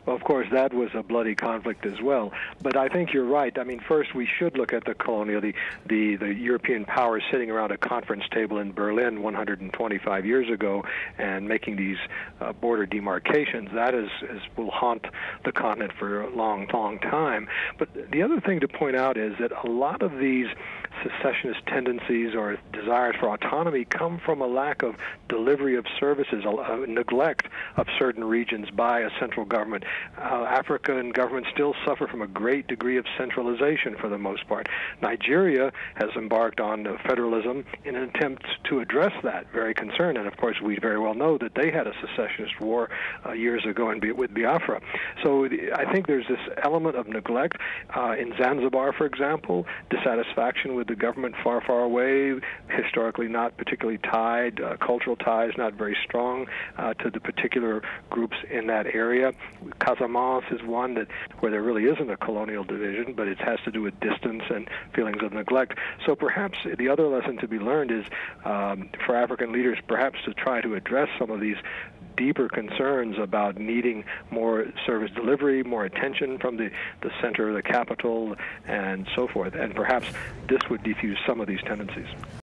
Well, of course, that was a bloody conflict as well. But I think you're right. I mean, first we should look at the colonial, the European powers sitting around a conference table in Berlin 125 years ago and making these border demarcations. That will haunt the continent for a long, long time. But the other thing to point out is that a lot of these secessionist tendencies or desires for autonomy come from a lack of delivery of services, a neglect of certain regions by a central government. African governments still suffer from a great degree of centralization for the most part. Nigeria has embarked on federalism in an attempt to address that, very concerned. And of course, we very well know that they had a secessionist war years ago with Biafra. So I think there's this element of neglect. In Zanzibar, for example, dissatisfaction with the government far, far away, historically not particularly tied, cultural ties not very strong to the particular groups in that area. Casamance is one where there really isn't a colonial division, but it has to do with distance and feelings of neglect. So perhaps the other lesson to be learned is for African leaders perhaps to try to address some of these deeper concerns about needing more service delivery, more attention from the center of the capital, and so forth. And perhaps this would diffuse some of these tendencies.